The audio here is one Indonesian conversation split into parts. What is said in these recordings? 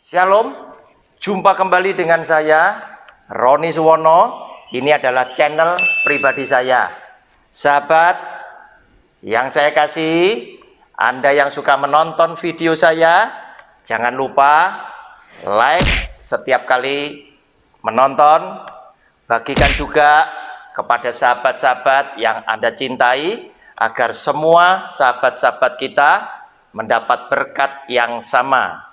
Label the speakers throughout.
Speaker 1: Shalom, jumpa kembali dengan saya Roni Suwono. Ini adalah channel pribadi saya. Sahabat yang saya kasih, Anda yang suka menonton video saya, jangan lupa like setiap kali menonton. Bagikan juga kepada sahabat-sahabat yang Anda cintai, agar semua sahabat-sahabat kita mendapat berkat yang sama.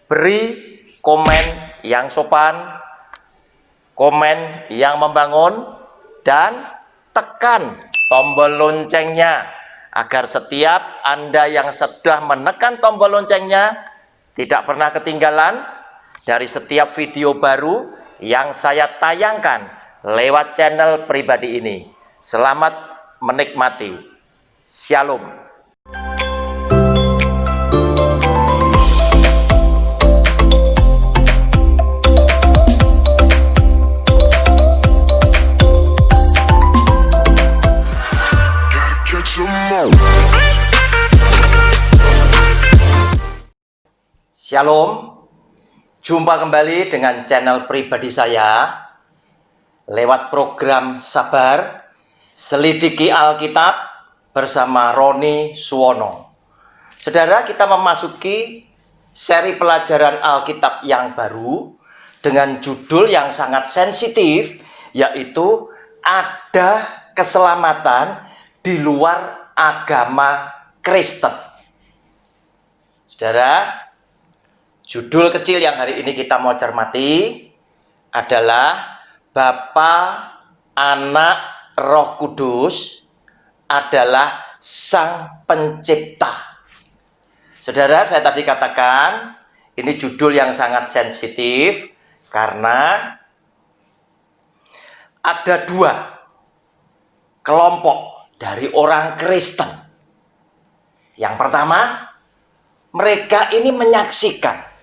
Speaker 1: Beri komen yang sopan, komen yang membangun, dan tekan tombol loncengnya agar setiap Anda yang sudah menekan tombol loncengnya tidak pernah ketinggalan dari setiap video baru yang saya tayangkan lewat channel pribadi ini. Selamat menikmati. Shalom. Shalom, jumpa kembali dengan channel pribadi saya lewat program Sabar Selidiki Alkitab bersama Roni Suwono. Saudara, kita memasuki seri pelajaran Alkitab yang baru dengan judul yang sangat sensitif, yaitu ada keselamatan di luar agama Kristen. Saudara, judul kecil yang hari ini kita mau cermati adalah Bapa, Anak, Roh Kudus adalah Sang Pencipta. Saudara, saya tadi katakan ini judul yang sangat sensitif karena ada dua kelompok dari orang Kristen. Yang pertama, mereka ini menyaksikan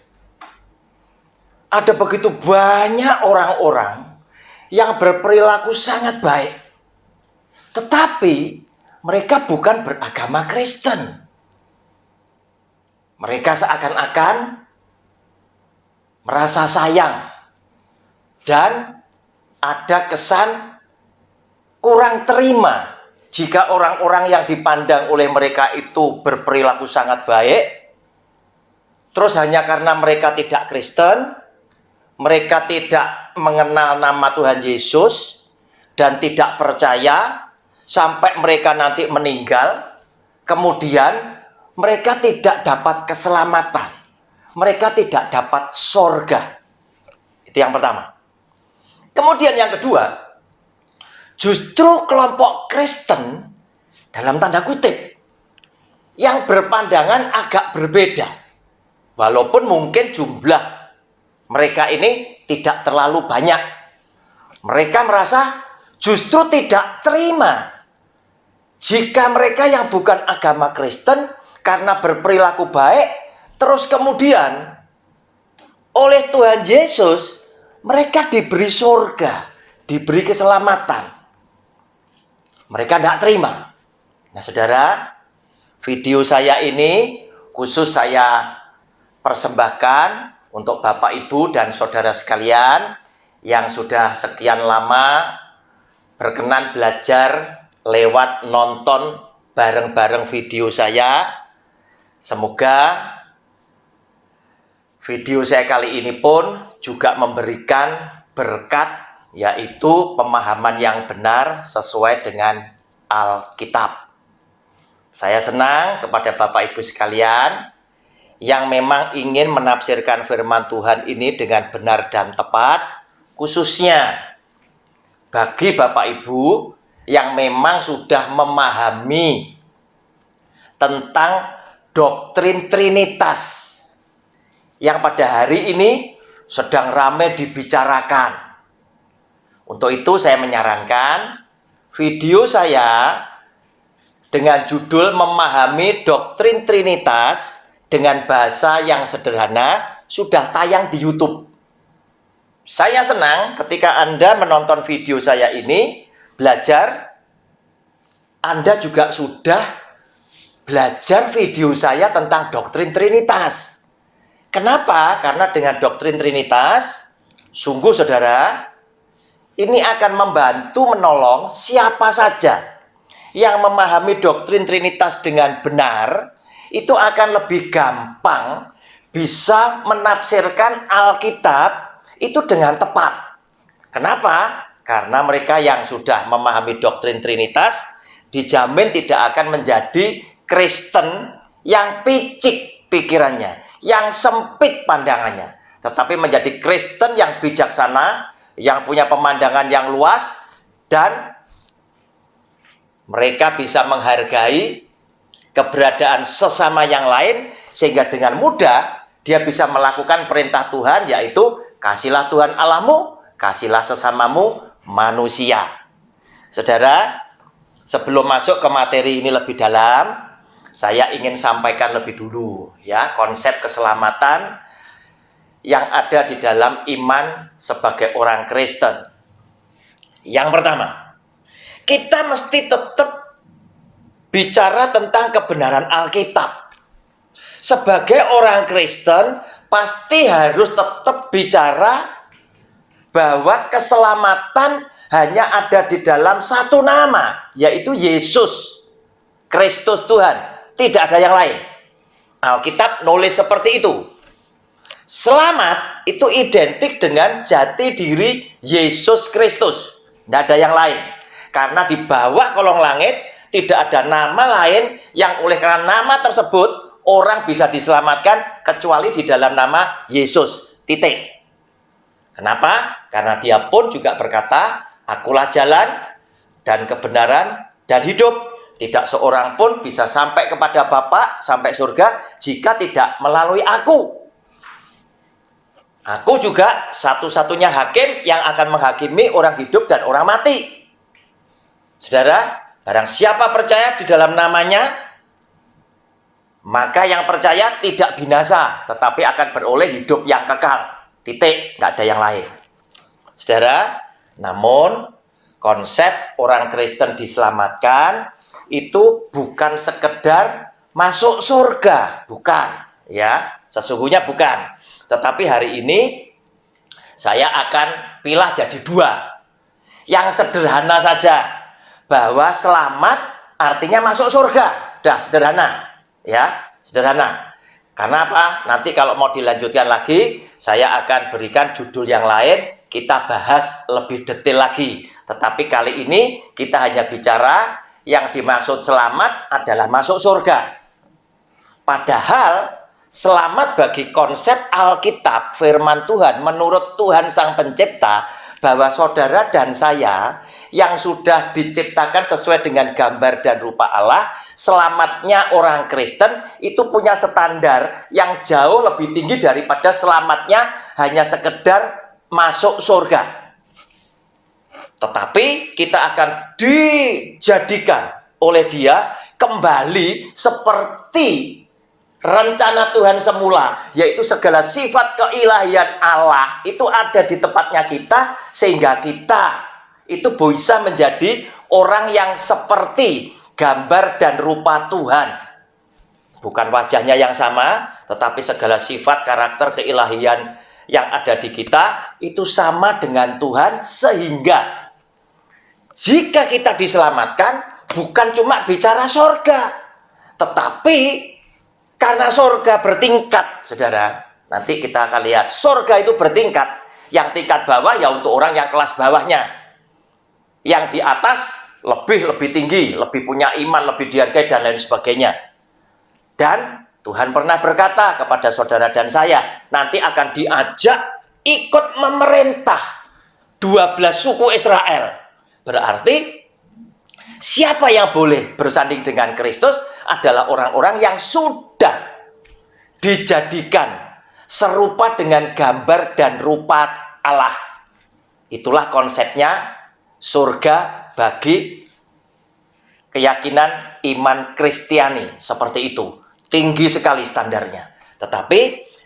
Speaker 1: ada begitu banyak orang-orang yang berperilaku sangat baik, tetapi mereka bukan beragama Kristen. Mereka seakan-akan merasa sayang dan ada kesan kurang terima jika orang-orang yang dipandang oleh mereka itu berperilaku sangat baik. Terus hanya karena mereka tidak Kristen, mereka tidak mengenal nama Tuhan Yesus dan tidak percaya, sampai mereka nanti meninggal, kemudian mereka tidak dapat keselamatan, mereka tidak dapat sorga. Itu yang pertama. Kemudian yang kedua, justru kelompok Kristen dalam tanda kutip yang berpandangan agak berbeda, walaupun mungkin jumlah mereka ini tidak terlalu banyak. Mereka merasa justru tidak terima jika mereka yang bukan agama Kristen karena berperilaku baik, terus kemudian oleh Tuhan Yesus mereka diberi surga, diberi keselamatan. Mereka tidak terima. Nah saudara, video saya ini khusus saya persembahkan untuk Bapak, Ibu, dan saudara sekalian yang sudah sekian lama berkenan belajar lewat nonton bareng-bareng video saya. Semoga video saya kali ini pun juga memberikan berkat, yaitu pemahaman yang benar sesuai dengan Alkitab. Saya senang kepada Bapak Ibu sekalian yang memang ingin menafsirkan firman Tuhan ini dengan benar dan tepat, khususnya bagi Bapak Ibu yang memang sudah memahami tentang doktrin Trinitas yang pada hari ini sedang ramai dibicarakan. Untuk itu saya menyarankan video saya dengan judul Memahami Doktrin Trinitas dengan bahasa yang sederhana sudah tayang di YouTube. Saya senang ketika Anda menonton video saya ini, belajar, Anda juga sudah belajar video saya tentang doktrin Trinitas. Kenapa? Karena dengan doktrin Trinitas, sungguh saudara, ini akan membantu menolong siapa saja yang memahami doktrin Trinitas dengan benar, itu akan lebih gampang bisa menafsirkan Alkitab itu dengan tepat. Kenapa? Karena mereka yang sudah memahami doktrin Trinitas dijamin tidak akan menjadi Kristen yang picik pikirannya, yang sempit pandangannya, tetapi menjadi Kristen yang bijaksana, yang punya pemandangan yang luas, dan mereka bisa menghargai keberadaan sesama yang lain, sehingga dengan mudah dia bisa melakukan perintah Tuhan, yaitu kasihlah Tuhan Allahmu, kasihlah sesamamu manusia. Saudara, sebelum masuk ke materi ini lebih dalam, saya ingin sampaikan lebih dulu ya konsep keselamatan yang ada di dalam iman sebagai orang Kristen. Yang pertama, kita mesti tetap bicara tentang kebenaran Alkitab. Sebagai orang Kristen, pasti harus tetap bicara bahwa keselamatan hanya ada di dalam satu nama, yaitu Yesus Kristus Tuhan. Tidak ada yang lain. Alkitab nulis seperti itu. Selamat itu identik dengan jati diri Yesus Kristus. Tidak ada yang lain. Karena di bawah kolong langit tidak ada nama lain yang oleh karena nama tersebut orang bisa diselamatkan kecuali di dalam nama Yesus. Titik. Kenapa? Karena dia pun juga berkata, akulah jalan dan kebenaran dan hidup. Tidak seorang pun bisa sampai kepada Bapa, sampai surga, jika tidak melalui aku. Aku juga satu-satunya hakim yang akan menghakimi orang hidup dan orang mati. Saudara, barang siapa percaya di dalam namanya, maka yang percaya tidak binasa, tetapi akan beroleh hidup yang kekal. Titik, nggak ada yang lain. Saudara, namun konsep orang Kristen diselamatkan itu bukan sekedar masuk surga, bukan, ya, sesungguhnya bukan. Tetapi hari ini saya akan pilah jadi dua. Yang sederhana saja, bahwa selamat artinya masuk surga. Dah sederhana, ya, sederhana. Karena apa? Nanti kalau mau dilanjutkan lagi, saya akan berikan judul yang lain, kita bahas lebih detail lagi. Tetapi kali ini kita hanya bicara yang dimaksud selamat adalah masuk surga. Padahal selamat bagi konsep Alkitab, firman Tuhan, menurut Tuhan Sang Pencipta, bahwa saudara dan saya yang sudah diciptakan sesuai dengan gambar dan rupa Allah, selamatnya orang Kristen itu punya standar yang jauh lebih tinggi daripada selamatnya hanya sekedar masuk surga. Tetapi kita akan dijadikan oleh Dia kembali seperti rencana Tuhan semula, yaitu segala sifat keilahian Allah itu ada di tempatnya kita, sehingga kita itu bisa menjadi orang yang seperti gambar dan rupa Tuhan. Bukan wajahnya yang sama, tetapi segala sifat karakter keilahian yang ada di kita itu sama dengan Tuhan, sehingga jika kita diselamatkan, bukan cuma bicara surga, tetapi karena surga bertingkat, saudara. Nanti kita akan lihat, surga itu bertingkat. Yang tingkat bawah ya untuk orang yang kelas bawahnya. Yang di atas lebih tinggi, lebih punya iman, lebih dihargai, dan lain sebagainya. Dan Tuhan pernah berkata kepada saudara dan saya, nanti akan diajak ikut memerintah 12 suku Israel. Berarti siapa yang boleh bersanding dengan Kristus adalah orang-orang yang sudah dijadikan serupa dengan gambar dan rupa Allah. Itulah konsepnya surga bagi keyakinan iman Kristiani. Seperti itu. Tinggi sekali standarnya. Tetapi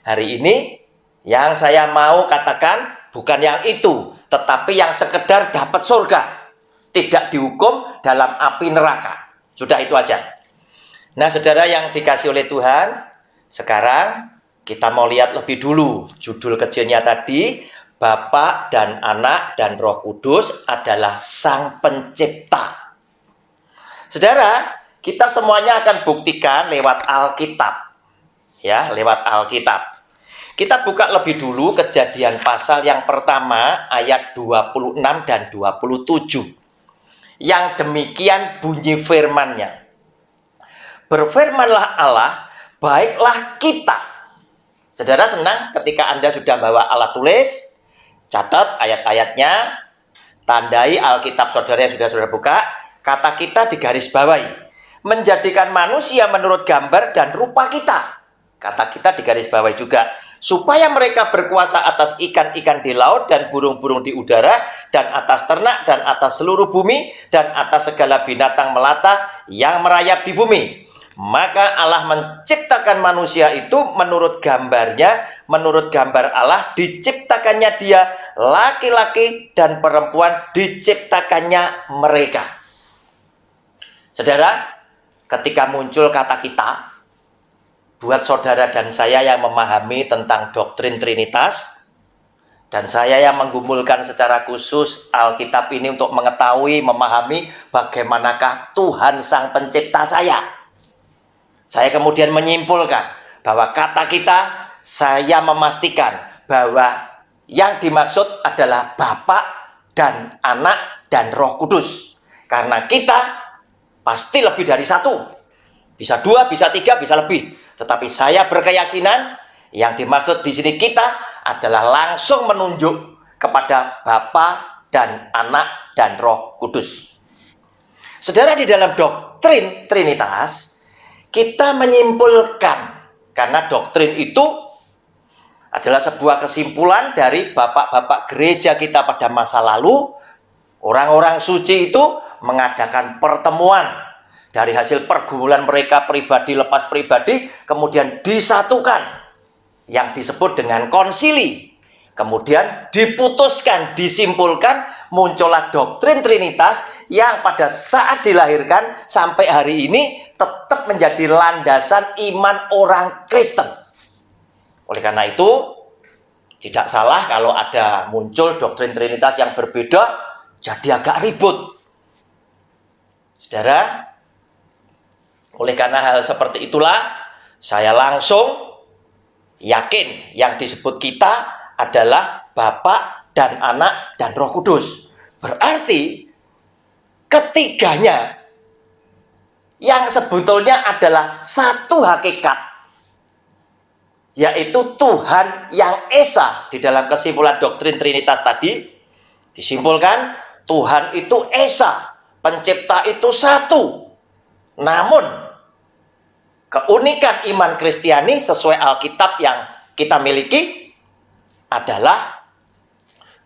Speaker 1: hari ini yang saya mau katakan bukan yang itu, tetapi yang sekedar dapat surga, tidak dihukum dalam api neraka. Sudah itu aja. Nah, saudara yang dikasih oleh Tuhan, sekarang Kita mau lihat lebih dulu. Judul kecilnya tadi, Bapa dan Anak dan Roh Kudus adalah Sang Pencipta. Saudara, kita semuanya akan buktikan lewat Alkitab. Ya, lewat Alkitab. Kita buka lebih dulu Kejadian pasal yang pertama ayat 26 dan 27. Yang demikian bunyi firman-Nya. Berfirmanlah Allah, baiklah kita. Saudara senang ketika Anda sudah bawa alat tulis, catat ayat-ayatnya, tandai Alkitab saudara yang sudah saudara buka, kata kita digaris bawahi. Menjadikan manusia menurut gambar dan rupa kita. Kata kita digaris bawahi juga. Supaya mereka berkuasa atas ikan-ikan di laut dan burung-burung di udara, dan atas ternak dan atas seluruh bumi, dan atas segala binatang melata yang merayap di bumi. Maka Allah menciptakan manusia itu menurut gambarnya, menurut gambar Allah diciptakannya dia, laki-laki dan perempuan diciptakannya mereka. Saudara, ketika muncul kata kita, buat saudara dan saya yang memahami tentang doktrin Trinitas, dan saya yang menggumulkan secara khusus Alkitab ini untuk mengetahui, memahami bagaimanakah Tuhan Sang Pencipta saya kemudian menyimpulkan bahwa kata kita, saya memastikan bahwa yang dimaksud adalah Bapa dan Anak dan Roh Kudus. Karena kita pasti lebih dari satu. Bisa dua, bisa tiga, bisa lebih. Tetapi saya berkeyakinan yang dimaksud di sini kita adalah langsung menunjuk kepada Bapa dan Anak dan Roh Kudus. Saudara, di dalam doktrin Trinitas, kita menyimpulkan, karena doktrin itu adalah sebuah kesimpulan dari bapak-bapak gereja kita pada masa lalu. Orang-orang suci itu mengadakan pertemuan dari hasil pergumulan mereka pribadi lepas pribadi, kemudian disatukan yang disebut dengan konsili. Kemudian diputuskan, disimpulkan, muncullah doktrin Trinitas yang pada saat dilahirkan sampai hari ini tetap menjadi landasan iman orang Kristen. Oleh karena itu, tidak salah kalau ada muncul doktrin Trinitas yang berbeda, jadi agak ribut. Saudara, oleh karena hal seperti itulah, saya langsung yakin yang disebut kita adalah Bapa dan Anak dan Roh Kudus. Berarti ketiganya yang sebetulnya adalah satu hakikat, yaitu Tuhan yang Esa. Di dalam kesimpulan doktrin Trinitas tadi disimpulkan Tuhan itu Esa, pencipta itu satu. Namun keunikan iman Kristiani sesuai Alkitab yang kita miliki adalah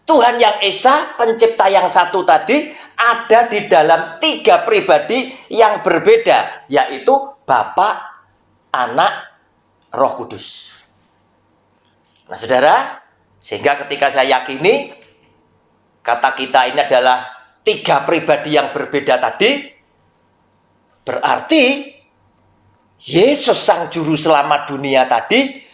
Speaker 1: Tuhan yang Esa, pencipta yang satu tadi, ada di dalam tiga pribadi yang berbeda, yaitu Bapa, Anak, Roh Kudus. Nah saudara, sehingga ketika saya yakini kata kita ini adalah tiga pribadi yang berbeda tadi, berarti Yesus Sang Juru Selamat dunia tadi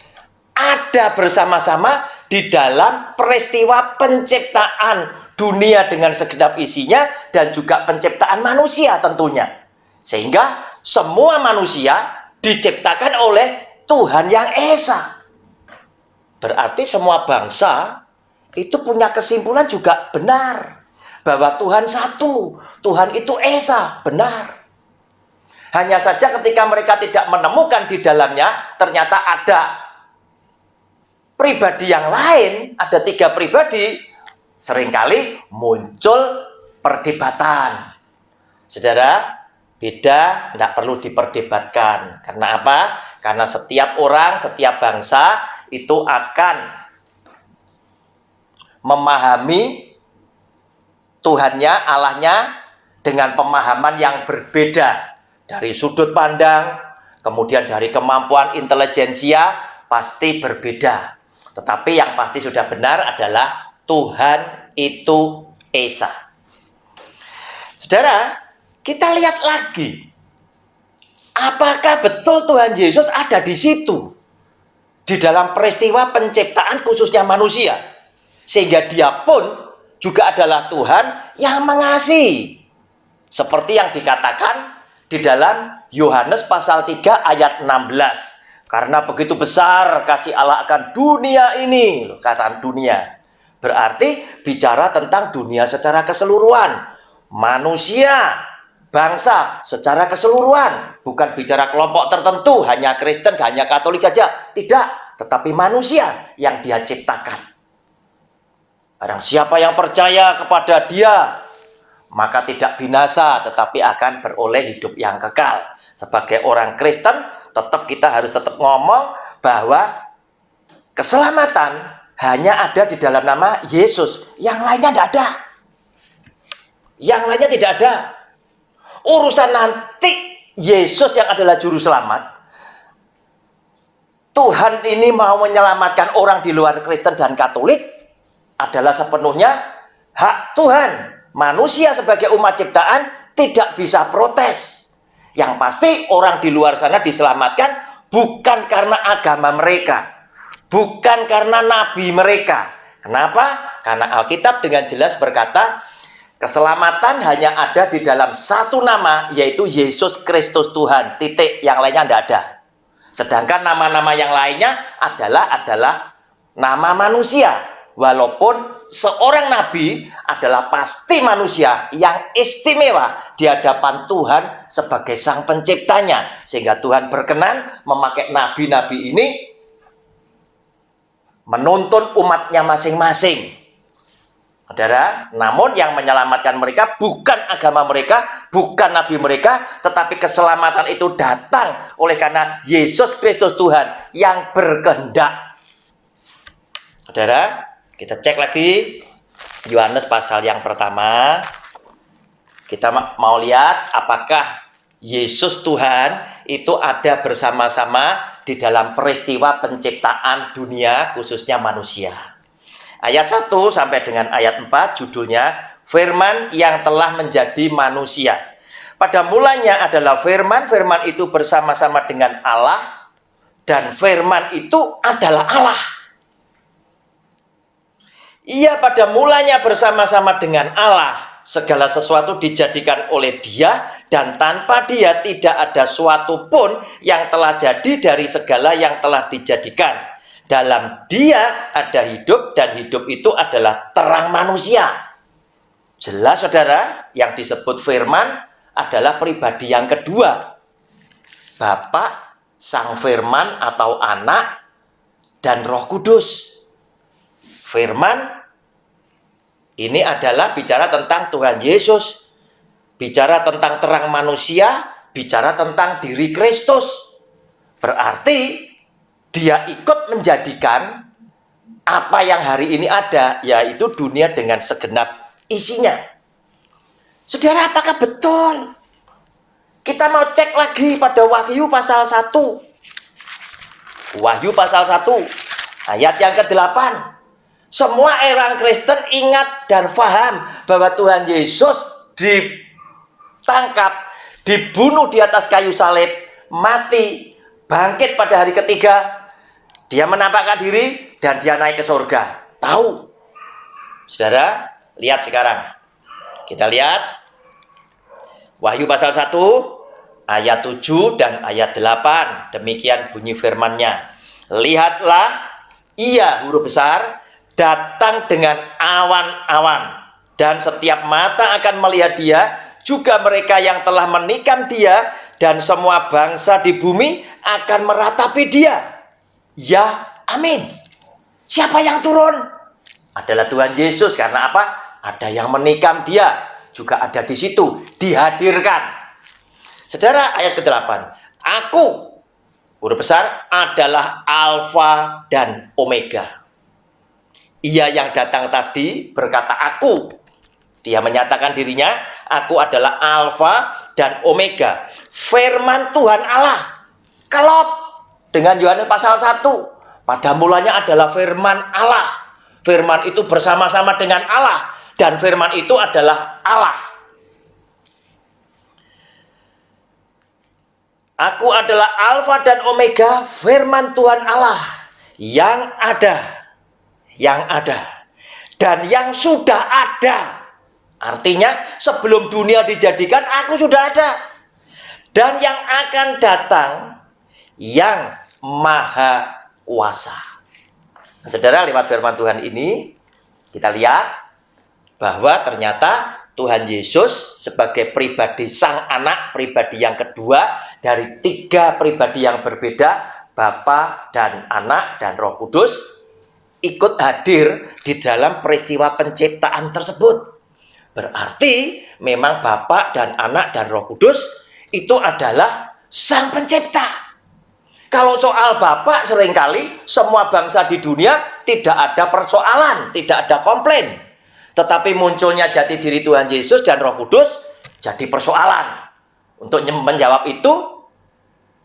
Speaker 1: ada bersama-sama di dalam peristiwa penciptaan dunia dengan segenap isinya dan juga penciptaan manusia tentunya. Sehingga semua manusia diciptakan oleh Tuhan yang Esa. Berarti semua bangsa itu punya kesimpulan juga benar. Bahwa Tuhan satu, Tuhan itu Esa, benar. Hanya saja ketika mereka tidak menemukan di dalamnya, ternyata ada pribadi yang lain, ada tiga pribadi, seringkali muncul perdebatan. Saudara, beda, tidak perlu diperdebatkan. Karena apa? Karena setiap orang, setiap bangsa itu akan memahami Tuhannya, Allahnya dengan pemahaman yang berbeda. Dari sudut pandang, kemudian dari kemampuan intelijensia, pasti berbeda. Tetapi yang pasti sudah benar adalah Tuhan itu Esa. Saudara, kita lihat lagi. Apakah betul Tuhan Yesus ada di situ? di dalam peristiwa penciptaan khususnya manusia. Sehingga dia pun juga adalah Tuhan yang mengasihi. Seperti yang dikatakan di dalam Yohanes pasal 3 ayat 16. Karena begitu besar kasih Allah akan dunia ini, kata dunia. Berarti bicara tentang dunia secara keseluruhan. Manusia, bangsa secara keseluruhan. Bukan bicara kelompok tertentu, hanya Kristen, hanya Katolik saja. Tidak, tetapi manusia yang dia ciptakan. Barang siapa yang percaya kepada dia, maka tidak binasa, tetapi akan beroleh hidup yang kekal. Sebagai orang Kristen, kita harus tetap ngomong bahwa keselamatan hanya ada di dalam nama Yesus. Yang lainnya tidak ada. Yang lainnya tidak ada. Urusan nanti Yesus yang adalah juru selamat. Tuhan ini mau menyelamatkan orang di luar Kristen dan Katolik adalah sepenuhnya hak Tuhan. Manusia sebagai umat ciptaan tidak bisa protes. Yang pasti orang di luar sana diselamatkan bukan karena agama mereka, bukan karena nabi mereka. Kenapa? Karena Alkitab dengan jelas berkata, keselamatan hanya ada di dalam satu nama, yaitu Yesus Kristus Tuhan. Titik, yang lainnya tidak ada. Sedangkan nama-nama yang lainnya adalah nama manusia. Walaupun seorang nabi adalah pasti manusia yang istimewa di hadapan Tuhan sebagai sang penciptanya. Sehingga Tuhan berkenan memakai nabi-nabi ini menuntun umatnya masing-masing. Saudara, namun yang menyelamatkan mereka bukan agama mereka, bukan nabi mereka, tetapi keselamatan itu datang oleh karena Yesus Kristus Tuhan yang berkehendak. Saudara, kita cek lagi Yohanes pasal yang pertama. Kita mau lihat apakah Yesus Tuhan itu ada bersama-sama di dalam peristiwa penciptaan dunia khususnya manusia. Ayat 1 sampai dengan ayat 4 judulnya Firman yang telah menjadi manusia. Pada mulanya adalah Firman, Firman itu bersama-sama dengan Allah, dan Firman itu adalah Allah. Ia pada mulanya bersama-sama dengan Allah. Segala sesuatu dijadikan oleh Dia, dan tanpa Dia tidak ada suatu pun yang telah jadi dari segala yang telah dijadikan. Dalam Dia ada hidup, dan hidup itu adalah terang manusia. Jelas saudara, yang disebut Firman adalah pribadi yang kedua. Bapa, Sang Firman atau Anak, dan Roh Kudus. Firman ini adalah bicara tentang Tuhan Yesus, bicara tentang terang manusia, bicara tentang diri Kristus. Berarti Dia ikut menjadikan apa yang hari ini ada, yaitu dunia dengan segenap isinya. Saudara, apakah betul? Kita mau cek lagi pada Wahyu pasal 1. Wahyu pasal 1 ayat yang ke-8. Semua orang Kristen ingat dan faham bahwa Tuhan Yesus ditangkap, dibunuh di atas kayu salib, mati, bangkit pada hari ketiga. Dia menampakkan diri dan dia naik ke surga. Tahu? Saudara, lihat sekarang. Kita lihat Wahyu pasal 1 ayat 7 dan ayat 8. Demikian bunyi firman-Nya. Lihatlah, Ia, huruf besar, datang dengan awan-awan, dan setiap mata akan melihat Dia, juga mereka yang telah menikam Dia, dan semua bangsa di bumi akan meratapi Dia. Ya, amin. Siapa yang turun? Adalah Tuhan Yesus. Karena apa? Ada yang menikam Dia, juga ada di situ, dihadirkan. Saudara, ayat ke-8. Aku, huruf besar, adalah Alfa dan Omega. Ia yang datang tadi berkata aku. Dia menyatakan dirinya, aku adalah Alfa dan Omega. Firman Tuhan Allah. Kelop dengan Yohanes pasal 1. Pada mulanya adalah firman Allah. Firman itu bersama-sama dengan Allah. Dan firman itu adalah Allah. Aku adalah Alfa dan Omega, firman Tuhan Allah, yang ada, dan yang sudah ada. Artinya sebelum dunia dijadikan, aku sudah ada. Dan yang akan datang, yang maha kuasa. Saudara, lewat firman Tuhan ini, kita lihat bahwa ternyata Tuhan Yesus sebagai pribadi sang anak, pribadi yang kedua dari 3 pribadi yang berbeda, Bapa dan Anak dan Roh Kudus, ikut hadir di dalam peristiwa penciptaan tersebut. Berarti memang Bapa dan Anak dan Roh Kudus itu adalah sang pencipta. Kalau soal Bapa, seringkali semua bangsa di dunia tidak ada persoalan, tidak ada komplain. Tetapi munculnya jati diri Tuhan Yesus dan Roh Kudus jadi persoalan. Untuk menjawab itu,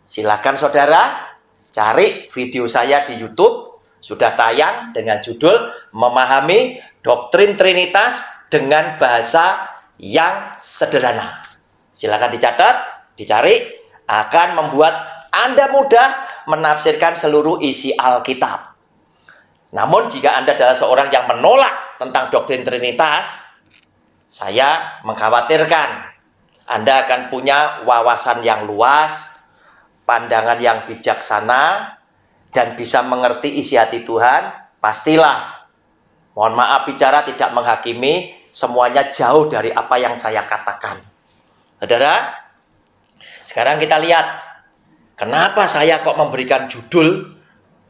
Speaker 1: silakan saudara cari video saya di YouTube, sudah tayang dengan judul Memahami Doktrin Trinitas dengan Bahasa yang Sederhana. Silakan dicatat, dicari, akan membuat Anda mudah menafsirkan seluruh isi Alkitab. Namun jika Anda adalah seorang yang menolak tentang doktrin Trinitas, saya mengkhawatirkan Anda akan punya wawasan yang luas, pandangan yang bijaksana, dan bisa mengerti isi hati Tuhan. Pastilah, mohon maaf bicara tidak menghakimi, semuanya jauh dari apa yang saya katakan. Saudara, sekarang kita lihat, kenapa saya kok memberikan judul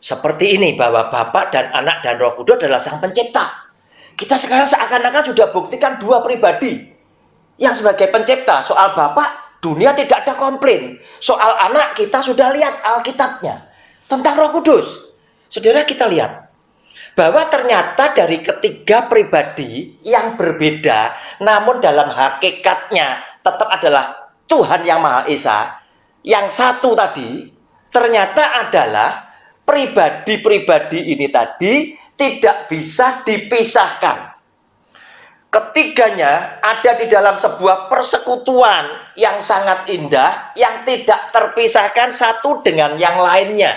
Speaker 1: seperti ini, bahwa Bapa dan Anak dan Roh Kudus adalah sang pencipta. Kita sekarang seakan-akan sudah buktikan 2 pribadi yang sebagai pencipta. Soal Bapa, dunia tidak ada komplain. Soal Anak, kita sudah lihat Alkitabnya. Tentang Roh Kudus, saudara, kita lihat bahwa ternyata dari ketiga pribadi yang berbeda, namun dalam hakikatnya tetap adalah Tuhan yang Maha Esa. Yang satu tadi ternyata adalah pribadi-pribadi ini tadi tidak bisa dipisahkan. Ketiganya ada di dalam sebuah persekutuan yang sangat indah, yang tidak terpisahkan satu dengan yang lainnya.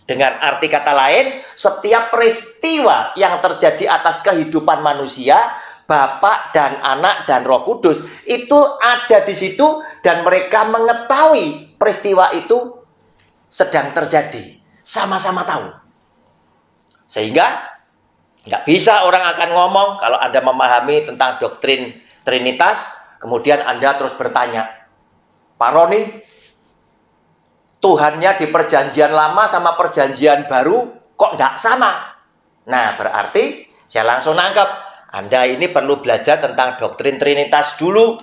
Speaker 1: Dengan arti kata lain, setiap peristiwa yang terjadi atas kehidupan manusia, Bapa dan Anak dan Roh Kudus itu ada di situ, dan mereka mengetahui peristiwa itu sedang terjadi. Sama-sama tahu. Sehingga nggak bisa orang akan ngomong kalau Anda memahami tentang doktrin Trinitas, kemudian Anda terus bertanya, Pak Roni, Tuhannya di perjanjian lama sama perjanjian baru kok nggak sama? Nah, berarti saya langsung nangkep, Anda ini perlu belajar tentang doktrin Trinitas dulu.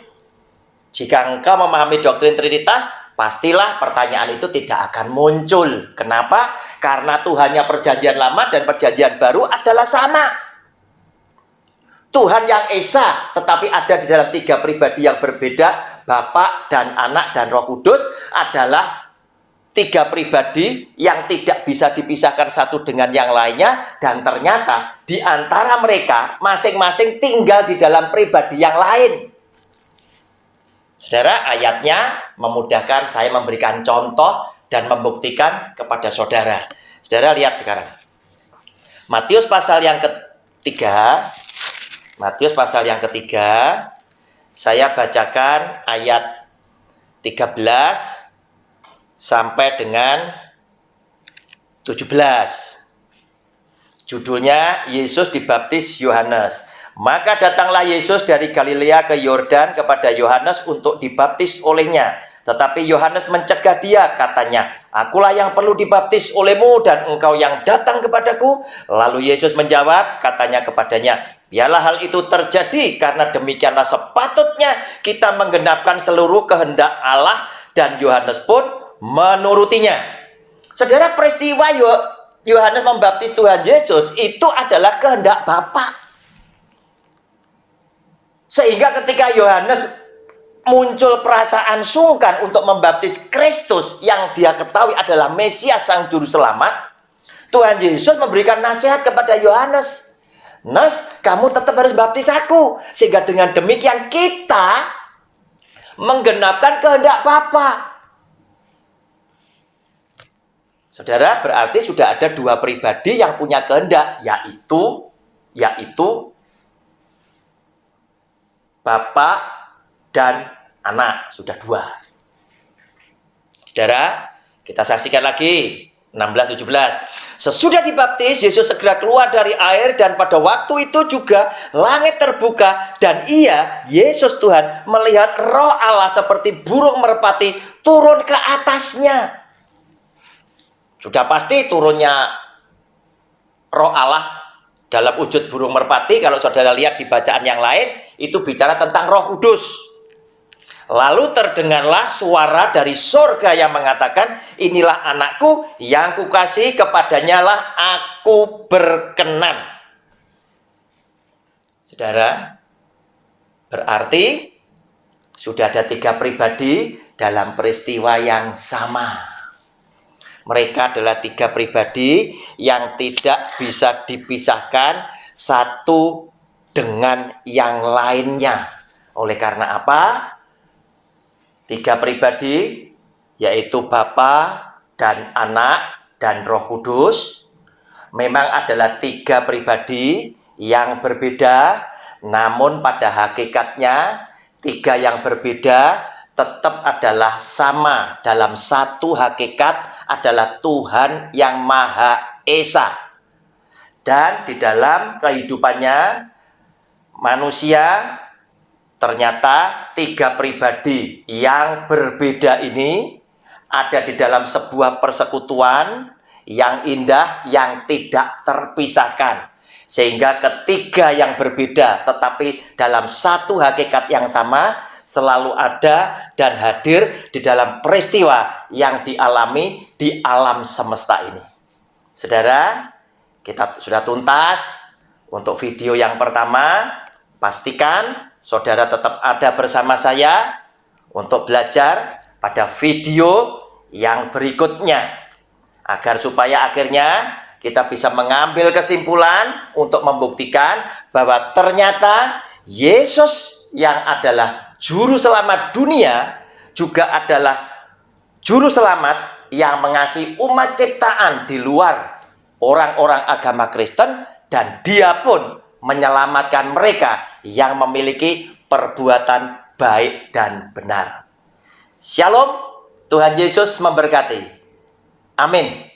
Speaker 1: Jika engkau memahami doktrin Trinitas, pastilah pertanyaan itu tidak akan muncul. Kenapa? Karena Tuhannya perjanjian lama dan perjanjian baru adalah sama. Tuhan yang Esa, tetapi ada di dalam 3 pribadi yang berbeda, Bapa dan Anak dan Roh Kudus adalah 3 pribadi yang tidak bisa dipisahkan satu dengan yang lainnya, dan ternyata di antara mereka masing-masing tinggal di dalam pribadi yang lain. Saudara, ayatnya memudahkan saya memberikan contoh dan membuktikan kepada saudara. Saudara lihat sekarang. Matius pasal yang ketiga. Matius pasal yang ketiga. Saya bacakan ayat 13 sampai dengan 17. Judulnya Yesus dibaptis Yohanes. Maka datanglah Yesus dari Galilea ke Yordan kepada Yohanes untuk dibaptis olehnya. Tetapi Yohanes mencegah dia, katanya, Akulah yang perlu dibaptis olehmu dan engkau yang datang kepadaku. Lalu Yesus menjawab, katanya kepadanya, Biarlah hal itu terjadi, karena demikianlah sepatutnya kita menggenapkan seluruh kehendak Allah, dan Yohanes pun menurutinya. Saudara, peristiwa Yohanes membaptis Tuhan Yesus itu adalah kehendak Bapa. Sehingga ketika Yohanes muncul perasaan sungkan untuk membaptis Kristus yang dia ketahui adalah Mesias sang juru selamat, Tuhan Yesus memberikan nasihat kepada Yohanes. Nas, kamu tetap harus baptis aku, sehingga dengan demikian kita menggenapkan kehendak Bapa. Saudara, berarti sudah ada dua pribadi yang punya kehendak, yaitu Bapak dan Anak. Sudah dua. Saudara, kita saksikan lagi 16-17. Sesudah dibaptis, Yesus segera keluar dari air, dan pada waktu itu juga langit terbuka, dan Yesus Tuhan, melihat Roh Allah seperti burung merpati turun ke atasnya. Sudah pasti turunnya Roh Allah dalam wujud burung merpati. Kalau saudara lihat di bacaan yang lain, itu bicara tentang Roh Kudus. Lalu terdengarlah suara dari surga yang mengatakan, inilah anakku yang kukasihi, kepadanya lah aku berkenan. Saudara, berarti sudah ada tiga pribadi dalam peristiwa yang sama. Mereka adalah tiga pribadi yang tidak bisa dipisahkan satu dengan yang lainnya. Oleh karena apa? Tiga pribadi, yaitu Bapa dan Anak dan Roh Kudus, memang adalah tiga pribadi yang berbeda, namun pada hakikatnya tiga yang berbeda tetap adalah sama dalam satu hakikat, adalah Tuhan yang Maha Esa. Dan di dalam kehidupannya manusia, ternyata tiga pribadi yang berbeda ini ada di dalam sebuah persekutuan yang indah, yang tidak terpisahkan. Sehingga ketiga yang berbeda tetapi dalam satu hakikat yang sama selalu ada dan hadir di dalam peristiwa yang dialami di alam semesta ini. Saudara, kita sudah tuntas untuk video yang pertama. Pastikan saudara tetap ada bersama saya untuk belajar pada video yang berikutnya, agar supaya akhirnya kita bisa mengambil kesimpulan untuk membuktikan bahwa ternyata Yesus yang adalah Juru Selamat dunia juga adalah Juru Selamat yang mengasihi umat ciptaan di luar orang-orang agama Kristen, dan Dia pun menyelamatkan mereka yang memiliki perbuatan baik dan benar. Shalom, Tuhan Yesus memberkati. Amin.